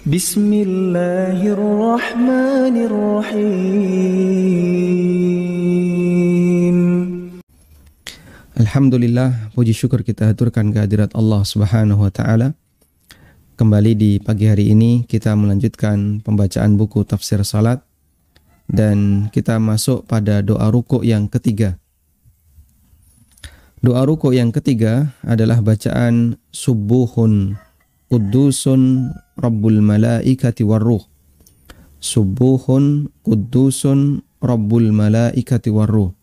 Bismillahirrahmanirrahim. Alhamdulillah, puji syukur kita haturkan kehadirat Allah Subhanahu wa taala. Kembali di pagi hari ini kita melanjutkan pembacaan buku tafsir salat dan kita masuk pada doa rukuk yang ketiga. Doa rukuk yang ketiga adalah bacaan Subuhun Quddusun Rabbul Malaikati Warruh. Subuhun Quddusun Rabbul Malaikati Warruh.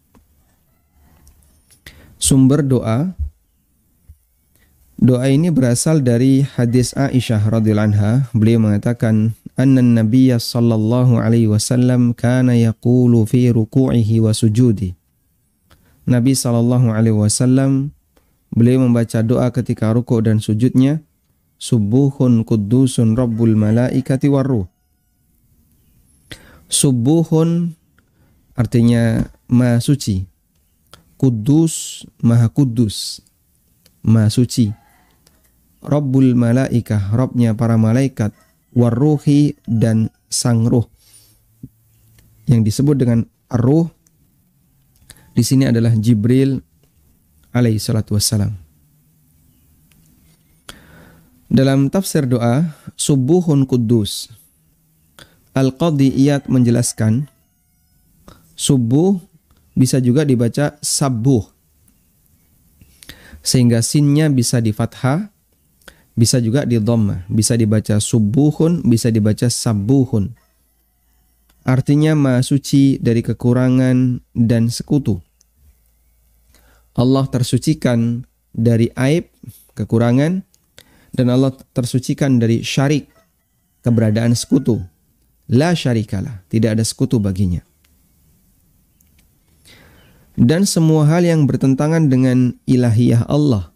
Sumber doa ini berasal dari hadis Aisyah radhiyallahu anha. Beliau mengatakan, "Anna Nabiyya sallallahu alaihi wasallam kana yaqulu fi ruku'ihi wa sujudi." Nabi sallallahu alaihi wasallam beliau membaca doa ketika rukuk dan sujudnya, Subuhun Quddusun Rabbul Malaikati Warruh. Subuhun artinya Maha Suci. Kudus, Maha Kudus, Maha Suci. Rabbul Malaikah, Rabbnya para malaikat. Warruhi, dan sang ruh. Yang disebut dengan ruh di sini adalah Jibril alaihi salatu wassalam. Dalam tafsir doa Subuhun Quddus, Al-Qadhi Iyad menjelaskan subuh bisa juga dibaca sabuh, sehingga sinnya bisa di fathah, bisa juga di dhammah, bisa dibaca subuhun, bisa dibaca sabuhun. Artinya Maha Suci dari kekurangan dan sekutu. Allah tersucikan dari aib, kekurangan, dan Allah tersucikan dari syarik, keberadaan sekutu. La syarikalah, tidak ada sekutu baginya. Dan semua hal yang bertentangan dengan ilahiyah Allah.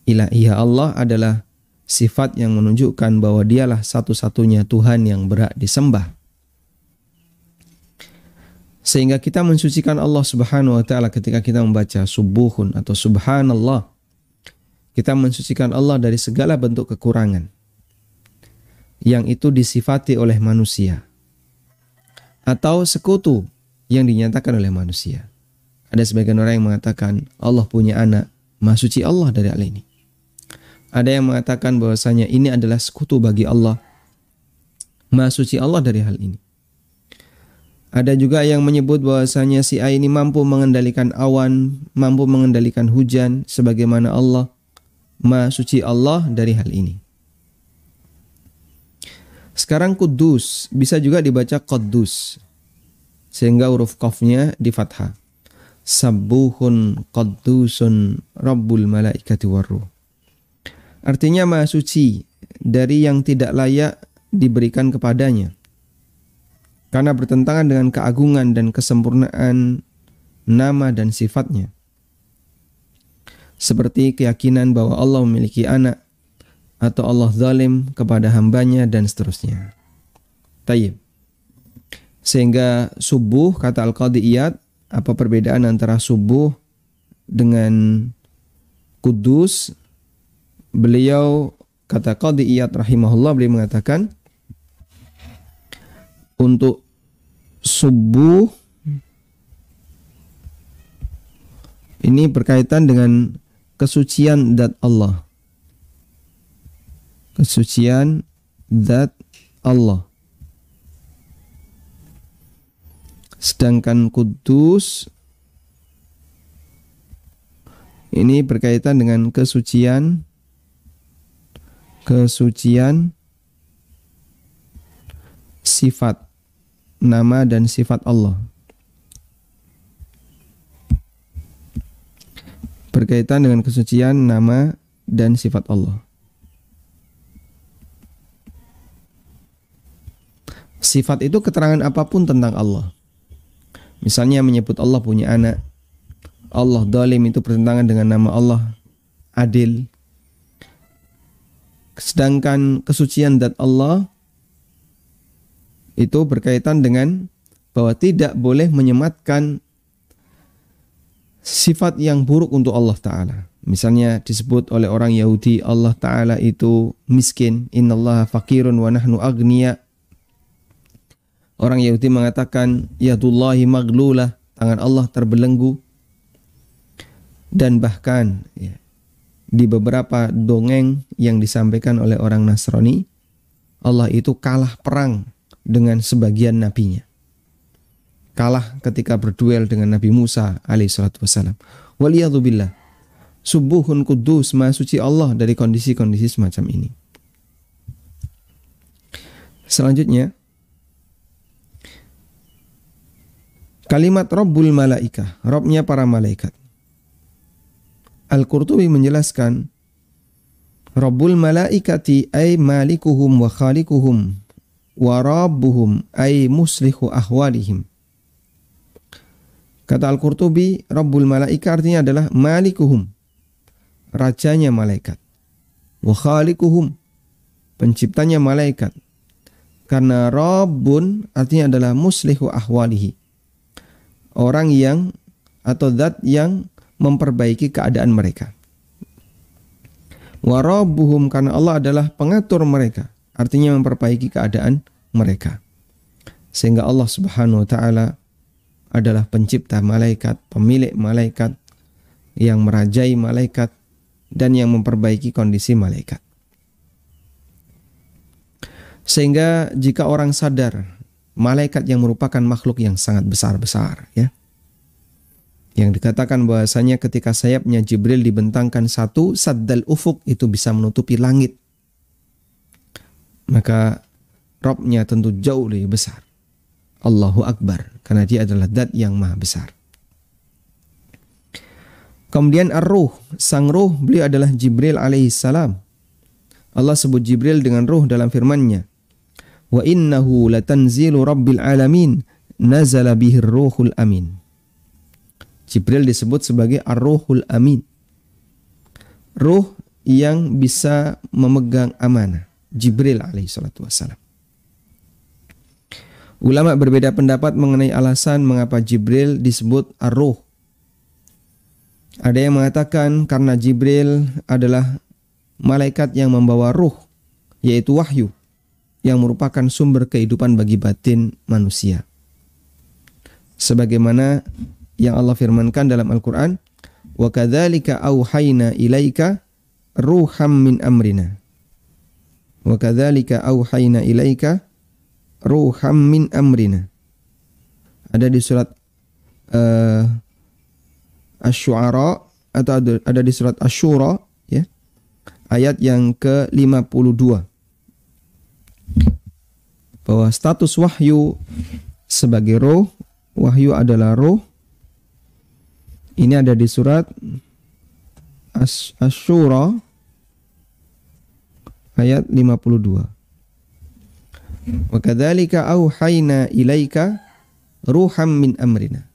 Ilahiyah Allah adalah sifat yang menunjukkan bahwa dialah satu-satunya Tuhan yang berhak disembah. Sehingga kita mensucikan Allah Subhanahu wa taala ketika kita membaca subuhun atau subhanallah. Kita mensucikan Allah dari segala bentuk kekurangan yang itu disifati oleh manusia atau sekutu yang dinyatakan oleh manusia. Ada sebagian orang yang mengatakan Allah punya anak, Maha Suci Allah dari hal ini. Ada yang mengatakan bahwasanya ini adalah sekutu bagi Allah, Maha Suci Allah dari hal ini. Ada juga yang menyebut bahwasanya si A ini mampu mengendalikan awan, mampu mengendalikan hujan sebagaimana Allah, Maha Suci Allah dari hal ini. Sekarang Quddus bisa juga dibaca Qaddus, sehingga huruf qafnya di fathah. Sabuhun Quddusun Rabbul Malaikati Warruh. Artinya Maha Suci dari yang tidak layak diberikan kepadanya, karena bertentangan dengan keagungan dan kesempurnaan nama dan sifatnya. Seperti keyakinan bahwa Allah memiliki anak, atau Allah zalim kepada hambanya, dan seterusnya. Tayyib. Sehingga subuh, kata Al-Qadhi Iyad, apa perbedaan antara subuh dengan kudus? Beliau, kata Qadhi Iyad rahimahullah, beliau mengatakan untuk subuh ini berkaitan dengan kesucian zat Allah. Kesucian zat Allah. Sedangkan kudus ini berkaitan dengan kesucian sifat, nama dan sifat Allah. Berkaitan dengan kesucian nama dan sifat Allah. Sifat itu keterangan apapun tentang Allah. Misalnya menyebut Allah punya anak, Allah zalim, itu bertentangan dengan nama Allah adil. Sedangkan kesucian zat Allah itu berkaitan dengan bahwa tidak boleh menyematkan sifat yang buruk untuk Allah Ta'ala. Misalnya disebut oleh orang Yahudi Allah Ta'ala itu miskin, innallaha faqirun wa nahnu agniya. Orang Yahudi mengatakan yadullahi maglulah, tangan Allah terbelenggu. Dan bahkan ya, di beberapa dongeng yang disampaikan oleh orang Nasrani, Allah itu kalah perang dengan sebagian nabinya. Kalah ketika berduel dengan Nabi Musa alaihissalatu wassalam. Waliyadzubillah. Subuhun kudus, maha suci Allah dari kondisi-kondisi semacam ini. Selanjutnya, kalimat Rabbul Malaikah, Rabbnya para malaikat. Al-Qurtubi menjelaskan, Rabbul Malaikati ay malikuhum wa khalikuhum wa rabbuhum ay muslihu ahwalihim. Kata Al-Qurtubi, Rabbul Malaikah artinya adalah malikuhum, rajanya malaikat. Wa khaliquhum, penciptanya malaikat. Karena Rabbun artinya adalah muslihu ahwalihi, orang yang atau zat yang memperbaiki keadaan mereka. Wa rabbuhum, karena Allah adalah pengatur mereka, artinya memperbaiki keadaan mereka. Sehingga Allah Subhanahu wa taala adalah pencipta malaikat, pemilik malaikat, yang merajai malaikat, dan yang memperbaiki kondisi malaikat. Sehingga jika orang sadar malaikat yang merupakan makhluk yang sangat besar-besar, ya, yang dikatakan bahwasanya ketika sayapnya Jibril dibentangkan satu, saddal ufuk, itu bisa menutupi langit, maka Rabbnya tentu jauh lebih besar. Allahu Akbar, karena dia adalah zat yang maha besar. Kemudian ar-ruh, sang ruh, beliau adalah Jibril alaihissalam. Allah sebut Jibril dengan ruh dalam firman-Nya. Wa innahu latanzilu rabbil alamin, nazala bihir ruhul amin. Jibril disebut sebagai ar-ruhul amin, ruh yang bisa memegang amanah. Jibril alaihissalatu wassalam. Ulama berbeda pendapat mengenai alasan mengapa Jibril disebut ar-ruh. Ada yang mengatakan karena Jibril adalah malaikat yang membawa ruh, yaitu wahyu, yang merupakan sumber kehidupan bagi batin manusia. Sebagaimana yang Allah firmankan dalam Al-Quran, wa kadzalika auhayna ilaika ruham min amrina. Wa kadzalika auhayna ilaika ruham min amrina. Ada di surat Asy-Syu'ara, atau ada di surat Asy-Syura, ya, ayat yang ke-52, bahwa status wahyu sebagai roh, wahyu adalah roh. Ini ada di surat Asy-Syura ayat 52. Wa kadzalika auhayna ilaika ruham min amrina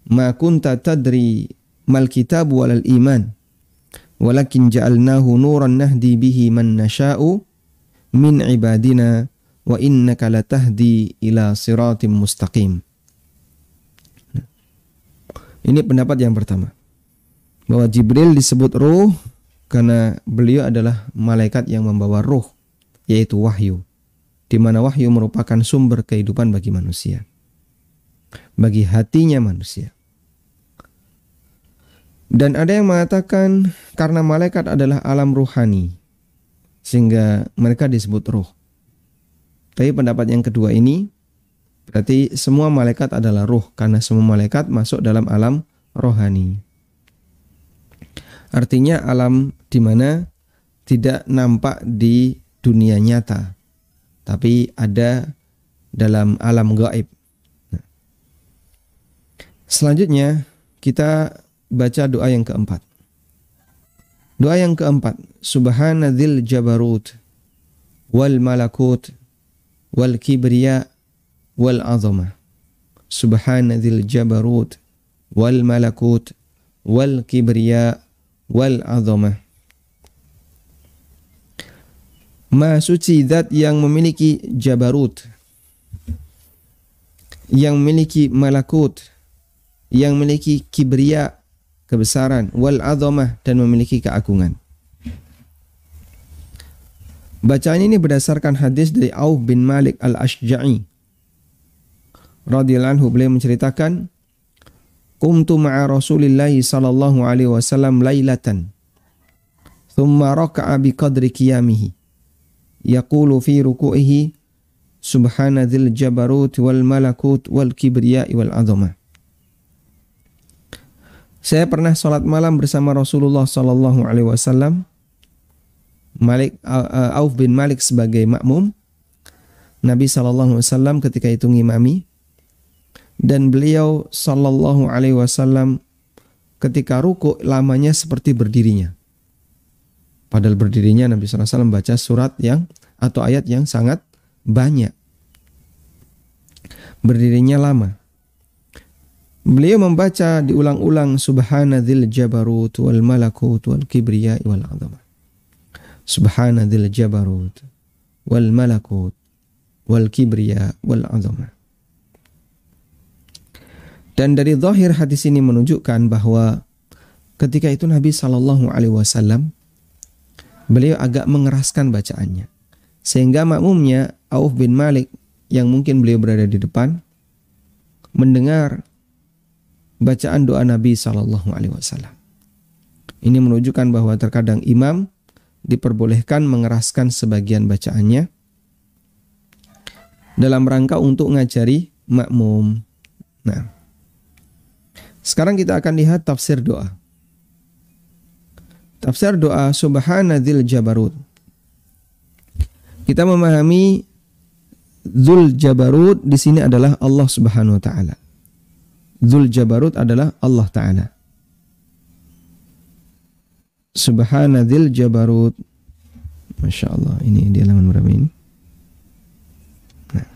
ma kunta tadri mal kitab walal iman walakin ja'alnahu nuran nahdi bihi man nasha'u min ibadina wa innaka latahdi ila siratim mustaqim. Ini pendapat yang pertama, bahwa Jibril disebut ruh karena beliau adalah malaikat yang membawa ruh, yaitu wahyu, di mana wahyu merupakan sumber kehidupan bagi manusia, bagi hatinya manusia. Dan ada yang mengatakan karena malaikat adalah alam ruhani, sehingga mereka disebut ruh. Tapi pendapat yang kedua ini berarti semua malaikat adalah ruh, karena semua malaikat masuk dalam alam rohani. Artinya alam di mana tidak nampak di dunia nyata, tapi ada dalam alam gaib. Selanjutnya kita baca doa yang keempat. Doa yang keempat, Subhanadzil jabarut wal malakut wal kibriya wal azamah. Subhanadzil jabarut wal malakut wal kibriya wal azamah. Maha suci zat yang memiliki jabarut, yang memiliki malakut, yang memiliki kibriya, kebesaran, wal azamah, dan memiliki keagungan. Bacaan ini berdasarkan hadis dari Auf bin Malik al-Ashja'i radhiyallahu anhu. Beliau menceritakan, qumtu ma'a Rasulillah sallallahu alaihi wasallam lailatan thumma raka'a bi qadri qiyamihi yaqulu fi ruku'ihi subhana dzil jabarut wal malakut wal kibriya wal azamah. Saya pernah salat malam bersama Rasulullah sallallahu alaihi wasallam, Auf bin Malik sebagai makmum, Nabi sallallahu alaihi wasallam ketika itu ngimami, dan beliau sallallahu alaihi wasallam ketika ruku lamanya seperti berdirinya. Padahal berdirinya Nabi sallallahu alaihi wasallam baca surat yang atau ayat yang sangat banyak. Berdirinya lama. Beliau membaca diulang-ulang subhana dzil jabarut wal malakut wal kibriya wal azamah. Subhana dzil jabarut wal malakut wal kibriya wal azamah. Dan dari zahir hadis ini menunjukkan bahwa ketika itu Nabi sallallahu alaihi wasallam beliau agak mengeraskan bacaannya, sehingga makmumnya Auf bin Malik yang mungkin beliau berada di depan mendengar bacaan doa Nabi sallallahu alaihi wasallam. Ini menunjukkan bahwa terkadang imam diperbolehkan mengeraskan sebagian bacaannya dalam rangka untuk ngajari makmum. Nah, sekarang kita akan lihat tafsir doa. Tafsir doa subhana dzil jabarut. Kita memahami dzul jabarut di sini adalah Allah Subhanahu wa taala. Dzul jabarut adalah Allah taala. Subhana dzil jabarut. Masya Allah, ini di halaman berapa ini? Nah,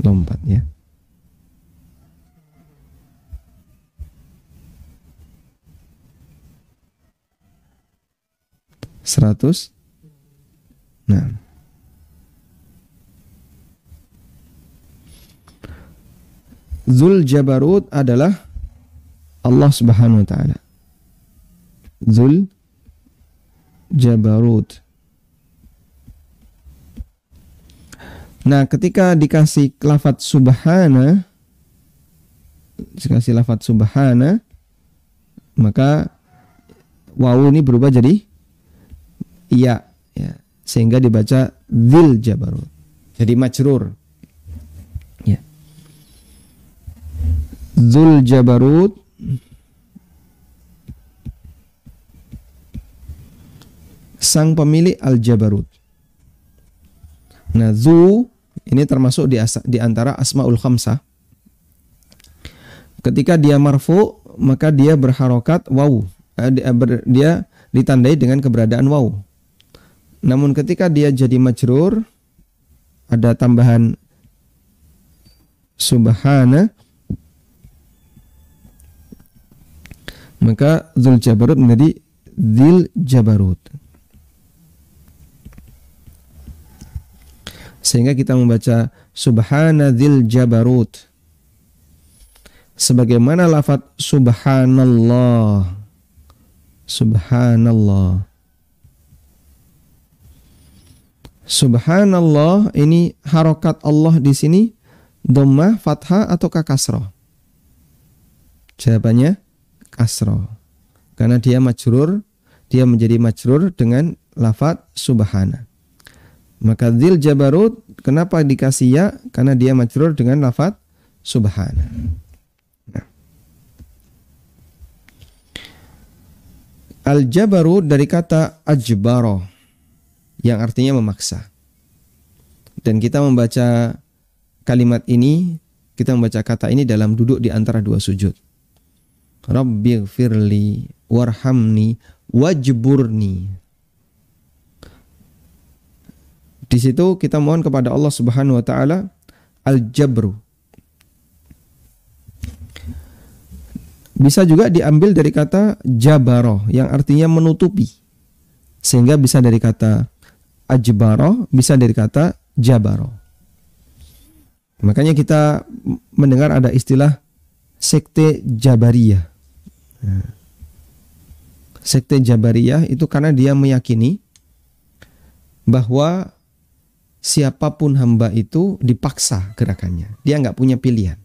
lompat ya. Seratus. Nah, Dzul Jabarut adalah Allah Subhanahu wa taala. Dzul Jabarut. Nah, ketika dikasih lafadz subhana, maka wawu ini berubah jadi iya, ya, sehingga dibaca dzil jabarut. Jadi majrur. Ya. Dzul jabarut sang pemilik al-jabarut. Nah, zu ini termasuk di antara asmaul khamsah. Ketika dia marfu, maka dia berharokat waw. Dia ditandai dengan keberadaan waw. Namun ketika dia jadi majrur, ada tambahan subhana, maka dzul jabarut menjadi dzil jabarut. Sehingga kita membaca subhana dzil jabarut sebagaimana lafaz subhanallah. Subhanallah. Subhanallah ini harokat Allah di sini dhammah, fathah atau kasrah? Jawabannya kasrah. Karena dia majrur, dia menjadi majrur dengan lafaz subhana. Maka dzil jabarut kenapa dikasih ya? Karena dia majrur dengan lafaz subhana. Nah. Al-jabarut dari kata ajbaro yang artinya memaksa. Dan kita membaca kalimat ini, kita membaca kata ini dalam duduk di antara dua sujud. Rabbighfirli warhamni wajburni. Di situ kita mohon kepada Allah Subhanahu wa taala al-jabru. Bisa juga diambil dari kata jabaro yang artinya menutupi. Sehingga bisa dari kata ajbaro, bisa dari kata jabaro. Makanya kita mendengar ada istilah sekte Jabariyah. Sekte Jabariyah itu karena dia meyakini bahwa siapapun hamba itu dipaksa gerakannya. Dia nggak punya pilihan.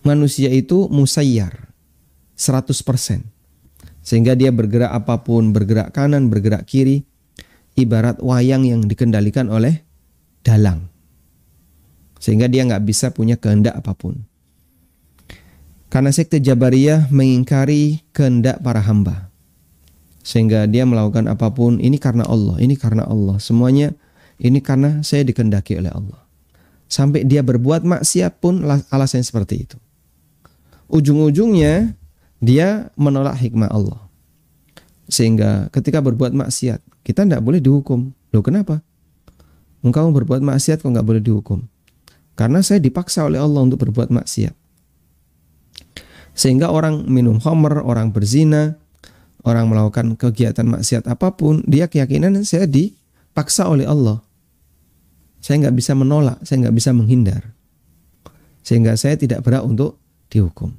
Manusia itu musayyar 100%. Sehingga dia bergerak apapun, bergerak kanan, bergerak kiri, ibarat wayang yang dikendalikan oleh dalang. Sehingga dia nggak bisa punya kehendak apapun. Karena sekte Jabariyah mengingkari kehendak para hamba. Sehingga dia melakukan apapun, ini karena Allah, ini karena Allah. Semuanya ini karena saya dikehendaki oleh Allah. Sampai dia berbuat maksiat pun alasannya seperti itu. Ujung-ujungnya dia menolak hikmah Allah. Sehingga ketika berbuat maksiat, kita tidak boleh dihukum. Loh kenapa? Engkau berbuat maksiat kok nggak boleh dihukum? Karena saya dipaksa oleh Allah untuk berbuat maksiat. Sehingga orang minum khamr, orang berzina, orang melakukan kegiatan maksiat apapun, dia keyakinan saya dipaksa oleh Allah. Saya nggak bisa menolak, saya nggak bisa menghindar. Sehingga saya tidak berhak untuk dihukum.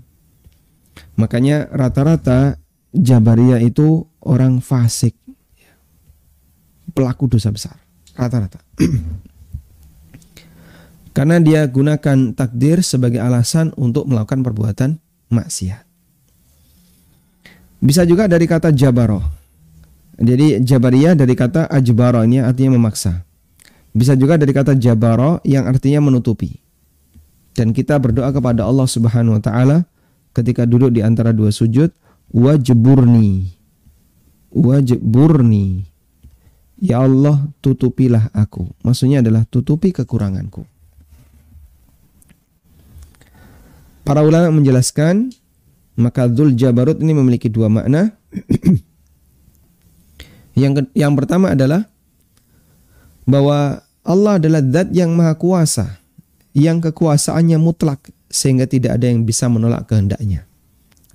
Makanya rata-rata Jabariyah itu orang fasik, pelaku dosa besar, rata-rata. Karena dia gunakan takdir sebagai alasan untuk melakukan perbuatan maksiat. Bisa juga dari kata jabaroh. Jadi Jabariyah dari kata ajbaroh, ini artinya memaksa. Bisa juga dari kata jabaroh yang artinya menutupi. Dan kita berdoa kepada Allah Subhanahu wa taala ketika duduk di antara dua sujud, wajburni. Wajburni. Ya Allah, tutupilah aku. Maksudnya adalah tutupi kekuranganku. Para ulama menjelaskan, maka Dzul Jabarut ini memiliki dua makna. Yang pertama adalah bahwa Allah adalah zat yang maha kuasa, yang kekuasaannya mutlak sehingga tidak ada yang bisa menolak kehendaknya.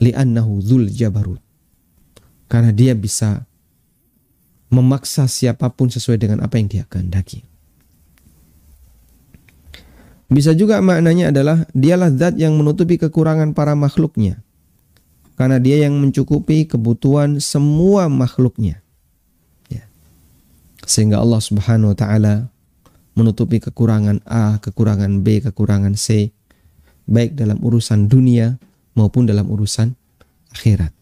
Li'annahu Dzul Jabarut. Karena dia bisa memaksa siapapun sesuai dengan apa yang dia kehendaki. Bisa juga maknanya adalah dialah zat yang menutupi kekurangan para makhluknya. Karena dia yang mencukupi kebutuhan semua makhluknya. Ya. Sehingga Allah Subhanahu wa taala menutupi kekurangan A, kekurangan B, kekurangan C. Baik dalam urusan dunia maupun dalam urusan akhirat.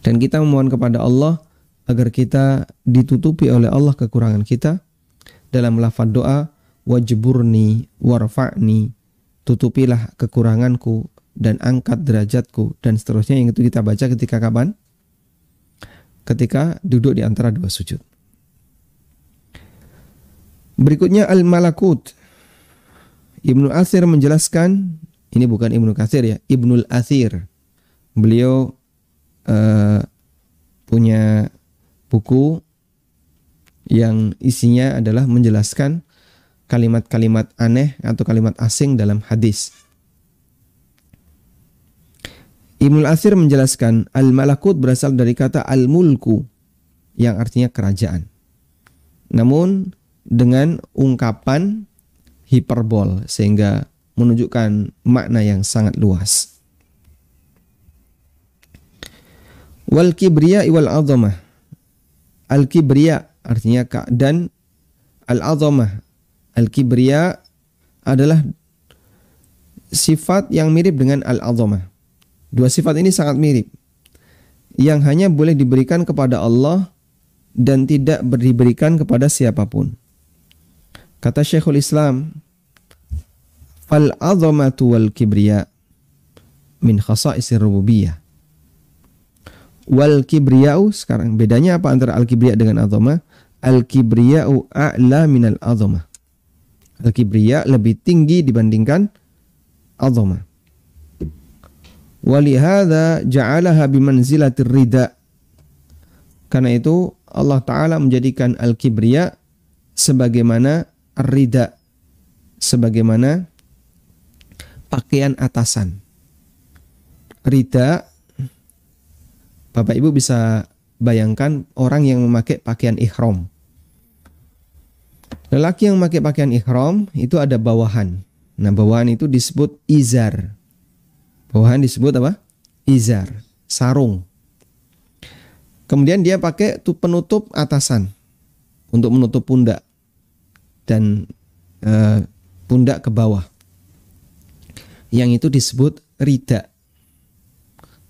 Dan kita memohon kepada Allah agar kita ditutupi oleh Allah kekurangan kita dalam lafaz doa, wajburni warfa'ni, tutupilah kekuranganku dan angkat derajatku, dan seterusnya, yang itu kita baca ketika kapan? Ketika duduk di antara dua sujud. Berikutnya al-malakut. Ibnu Athir menjelaskan, ini bukan Ibnu Katsir ya, Ibnul Athir. Beliau punya buku yang isinya adalah menjelaskan kalimat-kalimat aneh atau kalimat asing dalam hadis. Ibnul Athir menjelaskan al-malakut berasal dari kata al-mulku yang artinya kerajaan. Namun dengan ungkapan hiperbol sehingga menunjukkan makna yang sangat luas. Wal kibriya wal azamah. Al-kibriya artinya dan al-azamah. Al-kibriya adalah sifat yang mirip dengan al-azamah. Dua sifat ini sangat mirip, yang hanya boleh diberikan kepada Allah dan tidak diberikan kepada siapapun. Kata Syekhul Islam, fal-azamatu wal-kibriya min khasa'isir rububiyah. Wal-kibriya'u, sekarang bedanya apa antara al-kibriya dengan azamah? Al-kibriya'u a'la minal azamah. Al-kibriya lebih tinggi dibandingkan azamah. Walihada ja'alaha bimanzilatir rida. Karena itu Allah Ta'ala menjadikan al-kibriya sebagaimana ar-rida, sebagaimana pakaian atasan. Rida, Bapak Ibu bisa bayangkan orang yang memakai pakaian ihram. Lelaki yang memakai pakaian ihram itu ada bawahan. Nah, bawahan itu disebut izar. Bawahan disebut apa? Izar, sarung. Kemudian dia pakai penutup atasan untuk menutup pundak dan pundak ke bawah. Yang itu disebut rida.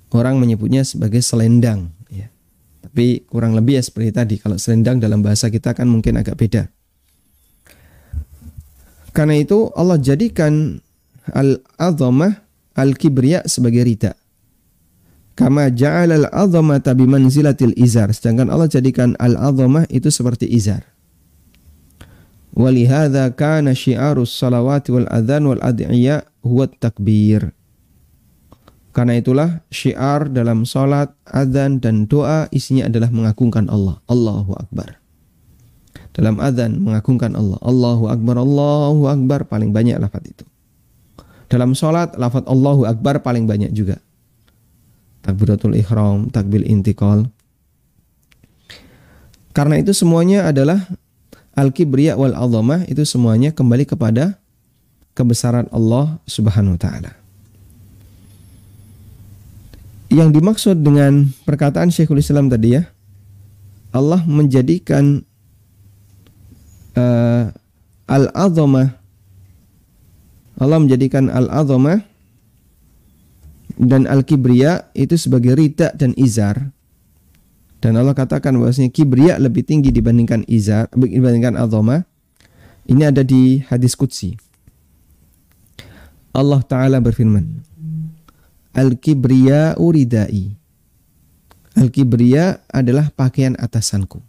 Orang menyebutnya sebagai selendang, ya. Tapi kurang lebih ya seperti tadi. Kalau selendang dalam bahasa kita kan mungkin agak beda. Karena itu Allah jadikan al-azamah al-kibriya sebagai rida. Kama ja'ala al-azamata bimanzilatil izar. Sedangkan Allah jadikan al-azamah itu seperti izar. Walihadza kana syiarus salawati wal adzan wal ad'iya huwa takbir. Karena itulah syiar dalam salat, adzan dan doa isinya adalah mengagungkan Allah. Allahu Akbar. Dalam adzan mengagungkan Allah. Allahu Akbar paling banyak lafaz itu. Dalam salat lafaz Allahu Akbar paling banyak juga. Takbiratul ihram, takbir intiqal. Karena itu semuanya adalah al-kibriya wal azamah, itu semuanya kembali kepada kebesaran Allah Subhanahu wa taala. Yang dimaksud dengan perkataan Syekhul Islam tadi ya, Allah menjadikan al-azamah, Allah menjadikan al-azamah dan al-kibriya itu sebagai rida dan izar. Dan Allah katakan bahwasanya kibriya lebih tinggi dibandingkan izar, dibandingkan azamah. Ini ada di hadis qudsi. Allah Ta'ala berfirman, al-kibriya uridai. Al-kibriya adalah pakaian atasanku.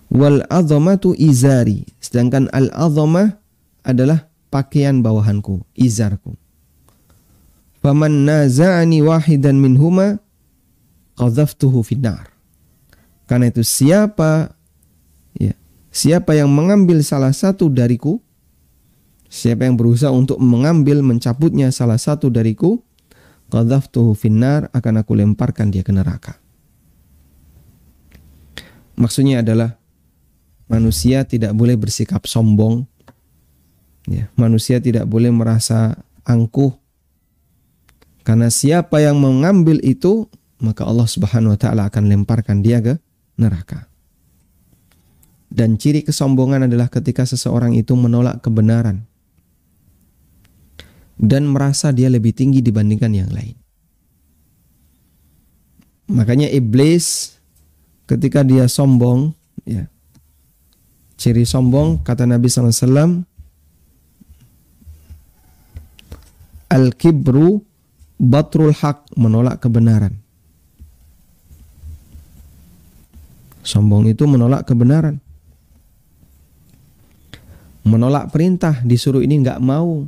Wal azamatu izari. Sedangkan al-azamah adalah pakaian bawahanku, izarku. Faman naza'ani wahidan minhuma qadhaftuhu finnar. Karena itu siapa yang mengambil salah satu dariku, siapa yang berusaha untuk mengambil, mencabutnya salah satu dariku, qadhaftuhu finnar, akan aku lemparkan dia ke neraka. Maksudnya adalah manusia tidak boleh bersikap sombong, ya. Manusia tidak boleh merasa angkuh, karena siapa yang mengambil itu, maka Allah Subhanahu wa taala akan lemparkan dia ke neraka. Dan ciri kesombongan adalah ketika seseorang itu menolak kebenaran dan merasa dia lebih tinggi dibandingkan yang lain. Makanya iblis ketika dia sombong, ya, ciri sombong kata Nabi SAW, al-kibru batrul haq, menolak kebenaran. Sombong itu menolak kebenaran. Menolak perintah, disuruh ini nggak mau,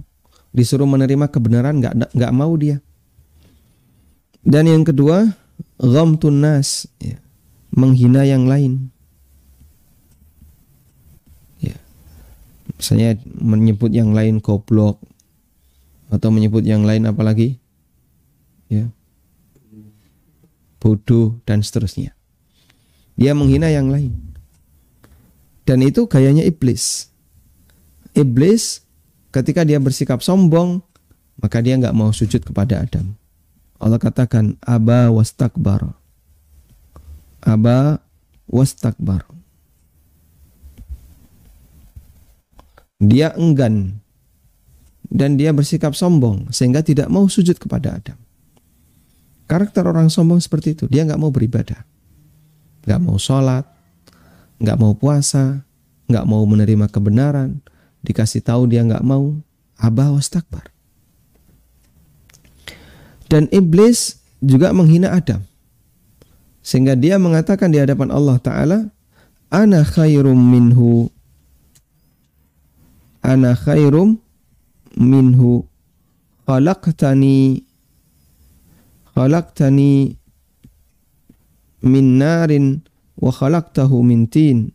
disuruh menerima kebenaran nggak mau dia. Dan yang kedua, ghamtun nas, ya, menghina yang lain. Ya. Misalnya menyebut yang lain goblok, atau menyebut yang lain apalagi, ya, bodoh dan seterusnya. Dia menghina yang lain. Dan itu gayanya iblis. Iblis ketika dia bersikap sombong, maka dia nggak mau sujud kepada Adam. Allah katakan aba wastakbar. Aba wastakbar. Dia enggan dan dia bersikap sombong sehingga tidak mau sujud kepada Adam. Karakter orang sombong seperti itu. Dia nggak mau beribadah, nggak mau sholat, nggak mau puasa, nggak mau menerima kebenaran. Dikasih tahu dia nggak mau. Aba wastakbar. Dan iblis juga menghina Adam, sehingga dia mengatakan di hadapan Allah Ta'ala, ana khairum minhu, ana khairum minhu, khalaqtani min narin wa khalaqtahu min tin.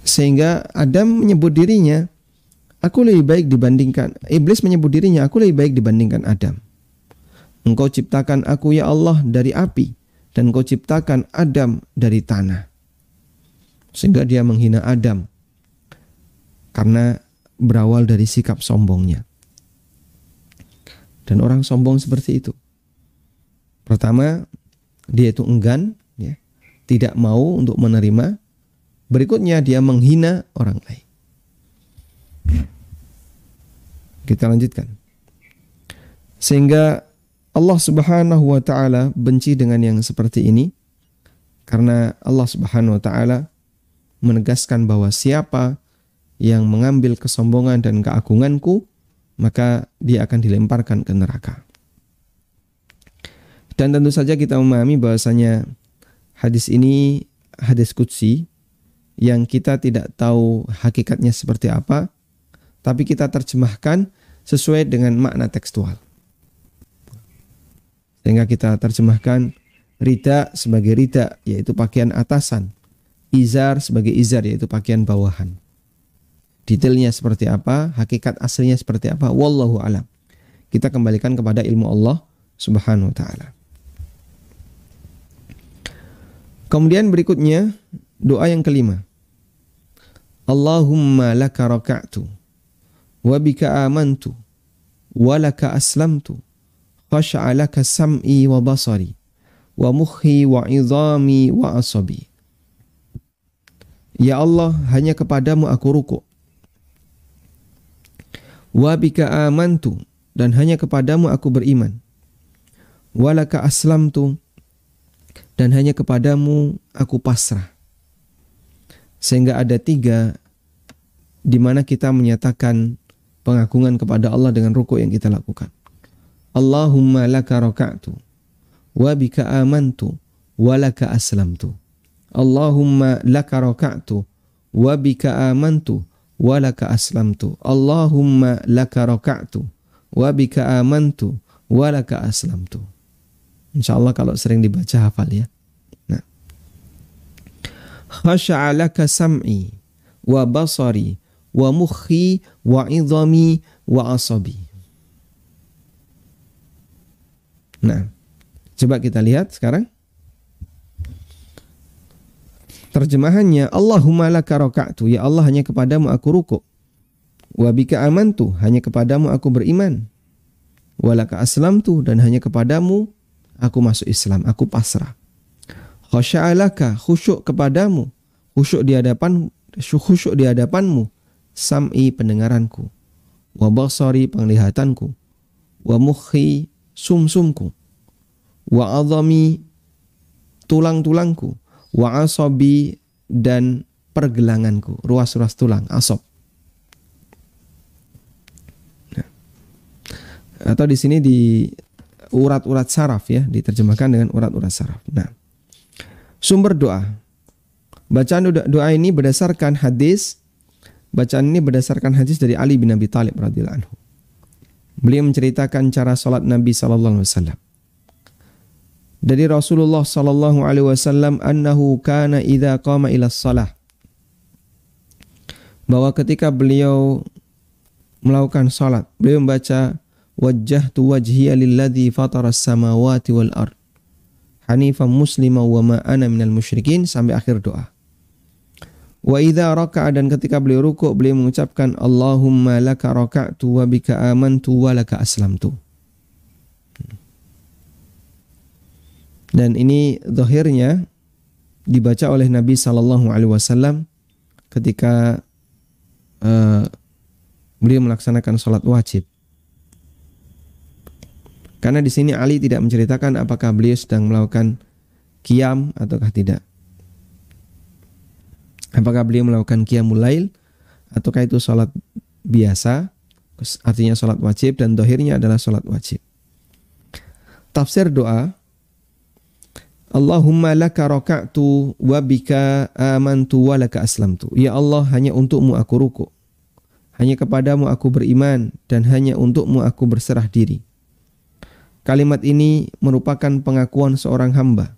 Sehingga Adam menyebut dirinya, aku lebih baik dibandingkan, iblis menyebut dirinya, aku lebih baik dibandingkan Adam. Engkau ciptakan aku ya Allah dari api, dan Kau ciptakan Adam dari tanah. Sehingga dia menghina Adam karena berawal dari sikap sombongnya. Dan orang sombong seperti itu. Pertama, dia itu enggan, ya, tidak mau untuk menerima. Berikutnya dia menghina orang lain. Kita lanjutkan. Sehingga Allah Subhanahu wa taala benci dengan yang seperti ini karena Allah Subhanahu wa taala menegaskan bahwa siapa yang mengambil kesombongan dan keagunganku, maka dia akan dilemparkan ke neraka. Dan tentu saja kita memahami bahwasanya hadis ini hadis qudsi yang kita tidak tahu hakikatnya seperti apa, tapi kita terjemahkan sesuai dengan makna tekstual. Sehingga kita terjemahkan rida sebagai rida, yaitu pakaian atasan. Izar sebagai izar, yaitu pakaian bawahan. Detailnya seperti apa, hakikat aslinya seperti apa, wallahu alam. Kita kembalikan kepada ilmu Allah Subhanahu wa taala. Kemudian berikutnya doa yang kelima. Allahumma laka raka'tu wa bika amantu wa laka aslamtu khasha'a laka sam'i wa basari wa mukhi wa idhami wa asabi. Ya Allah, hanya kepadamu aku rukuk. Wa bika amantu, dan hanya kepadamu aku beriman. Wa laka aslamtu, dan hanya kepadamu aku pasrah. Sehingga ada 3 di mana kita menyatakan pengagungan kepada Allah dengan rukuk yang kita lakukan. Allahumma laka raka'tu wa bika amantu wa laka aslamtu. Allahumma laka raka'tu wa bika amantu wa laka aslamtu. Allahumma laka raka'tu wa bika amantu wa laka aslamtu. Insyaallah kalau sering dibaca hafal ya. Nah. Khasha'a laka sam'i wa basari wa mukhi wa idhami wa asabi. Nah, coba kita lihat sekarang. Terjemahannya, Allahumma laka raka'tu, ya Allah hanya kepadamu aku rukuk. Wa bika amantu, hanya kepadamu aku beriman. Wa laka aslamtu, dan hanya kepadamu aku masuk Islam, aku pasrah. Khasya'a laka, khusyuk kepadamu, khusyuk di hadapanmu, sam'i pendengaranku, wa basari penglihatanku, wa mukhi sumsumku, wa adhami tulang-tulangku, wa asabi dan pergelanganku, ruas-ruas tulang, asab. Nah. Atau di sini di urat-urat saraf ya, diterjemahkan dengan urat-urat saraf. Nah, sumber doa. Bacaan doa ini berdasarkan hadis. Bacaan ini berdasarkan hadis dari Ali bin Abi Thalib radhiyallahu anhu. Beliau menceritakan cara salat Nabi sallallahu alaihi wasallam. Dari Rasulullah sallallahu alaihi wasallam annahu kana idza qama ila shalah, bahwa ketika beliau melakukan salat, beliau membaca wajjahtu wajhiya lilladzi fataras samawati wal ard hanifan musliman wa ma ana minal musyrikin sampai akhir doa. Wa idza raka'a, dan ketika beliau rukuk beliau mengucapkan Allahumma laka raka'tu wa bika amantu wa laka aslamtu. Dan ini zahirnya dibaca oleh Nabi sallallahu alaihi wasallam ketika beliau melaksanakan salat wajib. Karena di sini Ali tidak menceritakan apakah beliau sedang melakukan qiyam ataukah tidak. Apakah beliau melakukan qiyamul lail ataukah itu salat biasa, artinya salat wajib, dan zahirnya adalah salat wajib. Tafsir doa, Allahumma laka raka'tu wa bika amantu wa laka aslamtu. Ya Allah, hanya untukmu aku rukuk, hanya kepadamu aku beriman, dan hanya untukmu aku berserah diri. Kalimat ini merupakan pengakuan seorang hamba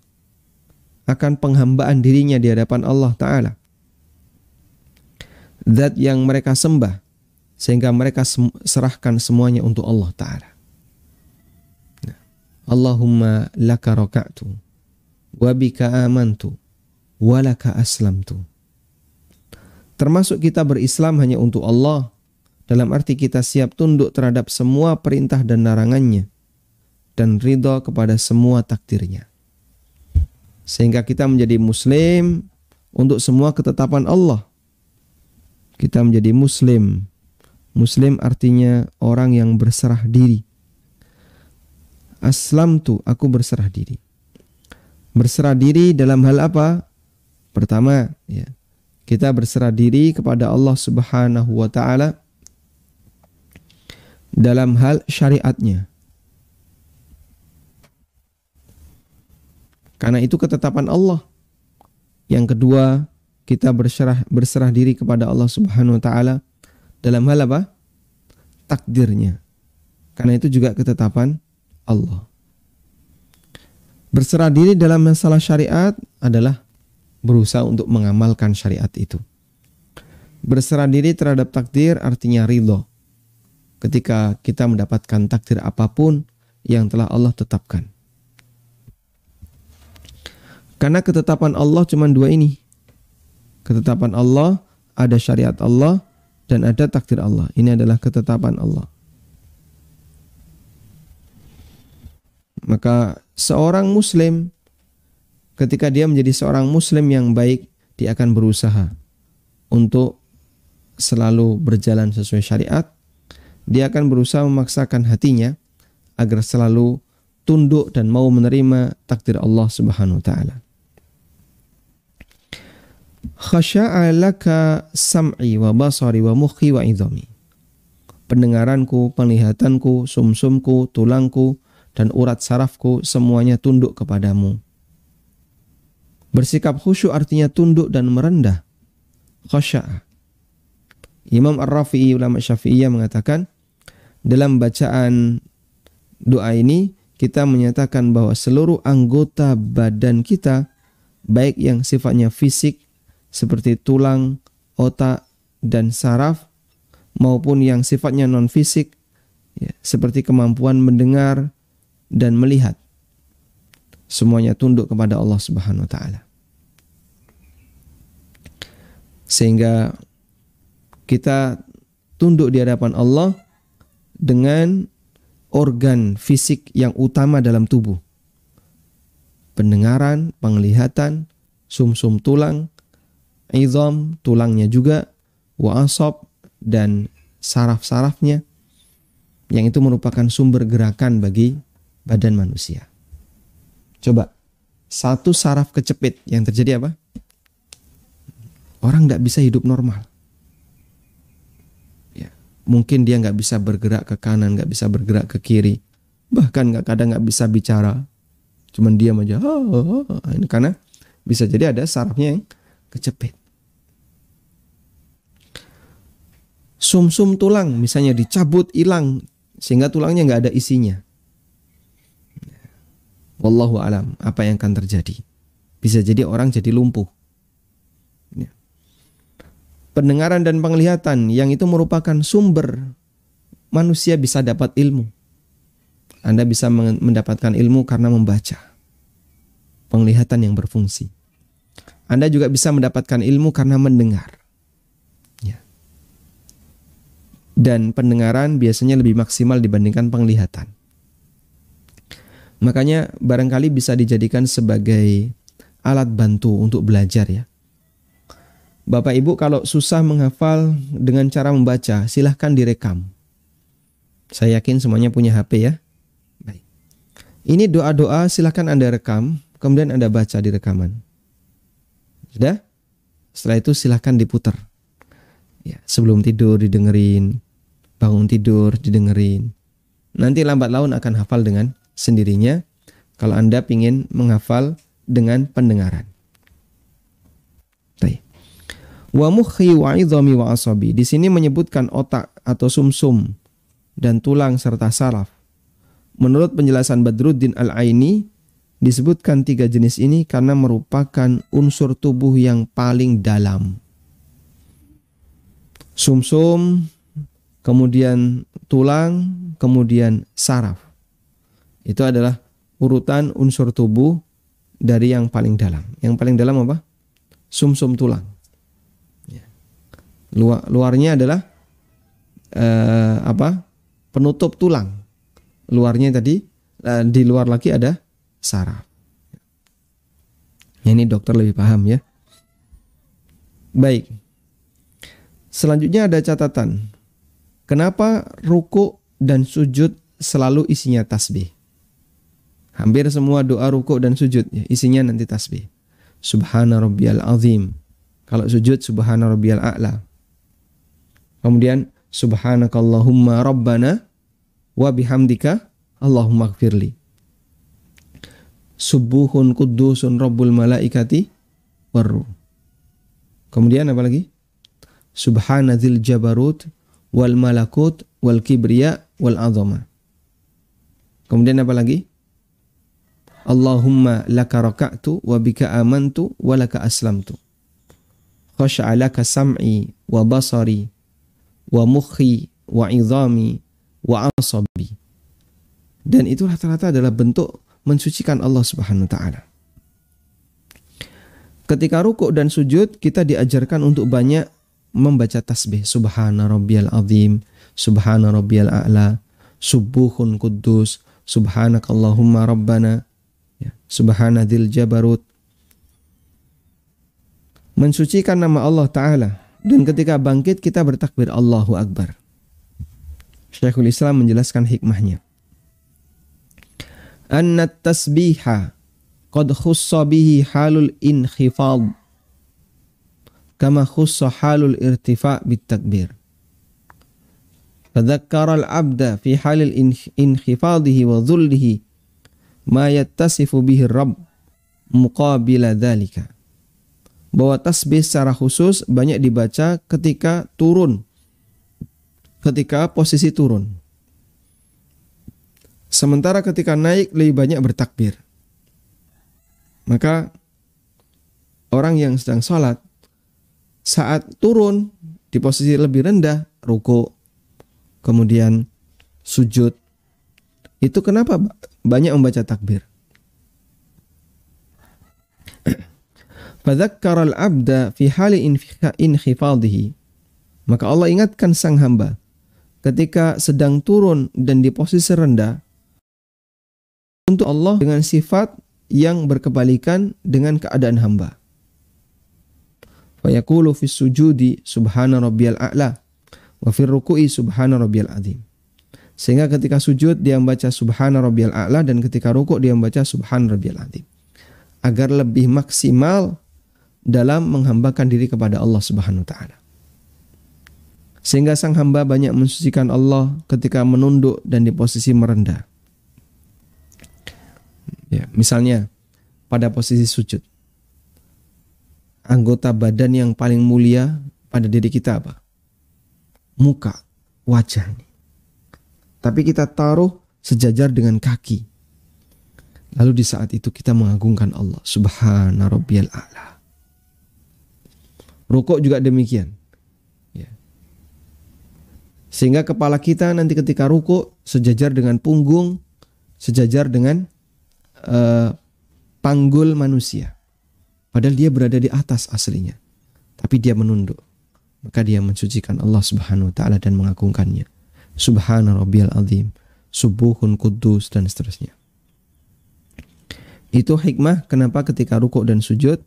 akan penghambaan dirinya di hadapan Allah Ta'ala, zat yang mereka sembah, sehingga mereka serahkan semuanya untuk Allah Ta'ala. Allahumma laka raka'tu wa bika amantu wa laka aslamtu. Termasuk kita berislam hanya untuk Allah, dalam arti kita siap tunduk terhadap semua perintah dan larangannya dan ridha kepada semua takdirnya. Sehingga kita menjadi muslim untuk semua ketetapan Allah. Kita menjadi muslim. Muslim artinya orang yang berserah diri. Aslamtu, aku berserah diri. Berserah diri dalam hal apa? Pertama, ya, kita berserah diri kepada Allah Subhanahu wa taala dalam hal syariatnya. Karena itu ketetapan Allah. Yang kedua, kita berserah diri kepada Allah Subhanahu wa taala dalam hal apa? Takdirnya. Karena itu juga ketetapan Allah. Berserah diri dalam masalah syariat adalah berusaha untuk mengamalkan syariat itu. Berserah diri terhadap takdir artinya ridho. Ketika kita mendapatkan takdir apapun yang telah Allah tetapkan. Karena ketetapan Allah cuma dua ini. Ketetapan Allah, ada syariat Allah, dan ada takdir Allah. Ini adalah ketetapan Allah. Maka seorang muslim, ketika dia menjadi seorang muslim yang baik, dia akan berusaha untuk selalu berjalan sesuai syariat. Dia akan berusaha memaksakan hatinya agar selalu tunduk dan mau menerima takdir Allah Subhanahu wa taala. Khasya'a laka sam'i wa basari wa mukhi wa idhami. Pendengaranku, penglihatanku, sumsumku, tulangku, dan urat sarafku semuanya tunduk kepadamu. Bersikap khusyuk artinya tunduk dan merendah. Khasya'a. Imam Ar-Rafi'i, ulama Syafi'iyah, mengatakan dalam bacaan doa ini kita menyatakan bahwa seluruh anggota badan kita, baik yang sifatnya fisik seperti tulang, otak, dan saraf, maupun yang sifatnya non-fisik ya, seperti kemampuan mendengar dan melihat, semuanya tunduk kepada Allah Subhanahu wa taala. Sehingga kita tunduk di hadapan Allah dengan organ fisik yang utama dalam tubuh. Pendengaran, penglihatan, sumsum tulang, izam, tulangnya juga, wa asab, dan saraf-sarafnya, yang itu merupakan sumber gerakan bagi badan manusia. Coba, satu saraf kecepit, yang terjadi apa? Orang tidak bisa hidup normal. Ya, mungkin dia nggak bisa bergerak ke kanan, nggak bisa bergerak ke kiri, bahkan kadang nggak bisa bicara, cuman diam aja. Ini karena bisa jadi ada sarafnya yang kecepit. Sumsum tulang misalnya dicabut, hilang, sehingga tulangnya nggak ada isinya. Wallahu alam, apa yang akan terjadi? Bisa jadi orang jadi lumpuh. Pendengaran dan penglihatan yang itu merupakan sumber manusia bisa dapat ilmu. Anda bisa mendapatkan ilmu karena membaca. Penglihatan yang berfungsi. Anda juga bisa mendapatkan ilmu karena mendengar. Dan pendengaran biasanya lebih maksimal dibandingkan penglihatan. Makanya barangkali bisa dijadikan sebagai alat bantu untuk belajar ya. Bapak Ibu kalau susah menghafal dengan cara membaca, silahkan direkam. Saya yakin semuanya punya HP ya. Baik. Ini doa-doa silahkan Anda rekam, kemudian Anda baca di rekaman. Sudah? Setelah itu silahkan diputar. Ya, sebelum tidur didengerin, bangun tidur didengerin. Nanti lambat laun akan hafal dengan sendirinya kalau Anda ingin menghafal dengan pendengaran. Baik. Wa mukhi wa idhami wa asabi. Di sini menyebutkan otak atau sumsum dan tulang serta saraf. Menurut penjelasan Badruddin Al-Aini, disebutkan 3 jenis ini karena merupakan unsur tubuh yang paling dalam. Sumsum, kemudian tulang, kemudian saraf. Itu adalah urutan unsur tubuh dari yang paling dalam. Yang paling dalam apa? Sumsum tulang. Ya. Luarnya adalah penutup tulang. Luarnya tadi di luar lagi ada saraf. Ya, ini dokter lebih paham ya. Baik. Selanjutnya ada catatan. Kenapa ruku dan sujud selalu isinya tasbih? Hampir semua doa ruku dan sujud ya, isinya nanti tasbih. Subhana rabbiyal azim. Kalau sujud subhana rabbiyal a'la. Kemudian subhanakallahumma rabbana wa bihamdika Allahumma gfirli. Subuhun kudusun rabbul malaikati warruh. Kemudian apa lagi? Subhanadzil jabarut wal malakut wal kibriya wal azama. Kemudian apa lagi? Allahumma laka raka'tu wa bika amantu wa laka aslamtu. Khasha'alaka sam'i wa basari wa mukhi wa izami wa asabi. Dan itu rata-rata adalah bentuk mensucikan Allah Subhanahu wa taala. Ketika rukuk dan sujud kita diajarkan untuk banyak membaca tasbih. Subhana rabbiyal azim, subhana rabbiyal a'la, subuhun kuddus, subhanakallahumma rabbana, ya, subhanadzil jabarut. Mensucikan nama Allah Ta'ala. Dan ketika bangkit kita bertakbir Allahu Akbar. Syekhul Islam menjelaskan hikmahnya. Anna tasbiha qad khussa bihi halul inkhifad kama khussa halul irtifa' bit takbir. Fadzakkara al-'abda fi halil inkhifadihi wa dhullihi ma yattasifu bihi ar-rabb muqabila dzalika. Bahwa tasbih secara khusus banyak dibaca ketika turun, ketika posisi turun. Sementara ketika naik lebih banyak bertakbir. Maka orang yang sedang sholat saat turun di posisi lebih rendah, ruku, kemudian sujud, itu kenapa banyak membaca takbir? Fadzakkara al-'abda fi hali inkhifadhihi. Maka Allah ingatkan sang hamba ketika sedang turun dan di posisi rendah untuk Allah dengan sifat yang berkebalikan dengan keadaan hamba. Fa yaqulu fis sujudi subhana rabbiyal a'la wa fir ruku'i subhana rabbiyal azim. Sehingga ketika sujud dia membaca subhana rabbiyal a'la dan ketika rukuk dia membaca subhana rabbiyal azim. Agar lebih maksimal dalam menghambakan diri kepada Allah Subhanahu wa taala. Sehingga sang hamba banyak mensucikan Allah ketika menunduk dan di posisi merendah. Ya, misalnya pada posisi sujud. Anggota badan yang paling mulia pada diri kita apa? Muka, wajah ini. Tapi kita taruh sejajar dengan kaki. Lalu di saat itu kita mengagungkan Allah. Subhana rabbiyal a'la. Rukuk juga demikian. Ya. Sehingga kepala kita nanti ketika rukuk sejajar dengan punggung, sejajar dengan panggul manusia. Padahal dia berada di atas aslinya. Tapi dia menunduk. Maka dia mensucikan Allah Subhanahu wa taala dan mengagungkannya. Subhana rabbiyal azim, subuhun kuddus dan seterusnya. Itu hikmah kenapa ketika rukuk dan sujud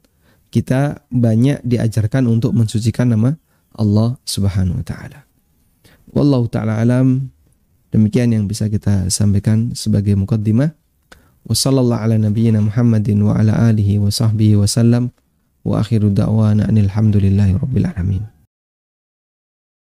kita banyak diajarkan untuk mensucikan nama Allah Subhanahu wa taala. Wallahu taala alam. Demikian yang bisa kita sampaikan sebagai muqaddimah. Wassallallahu ala nabiyyina Muhammadin wa ala alihi wa sahbihi wa sallam wa akhiru da'wana anil hamdulillahi rabbil alamin.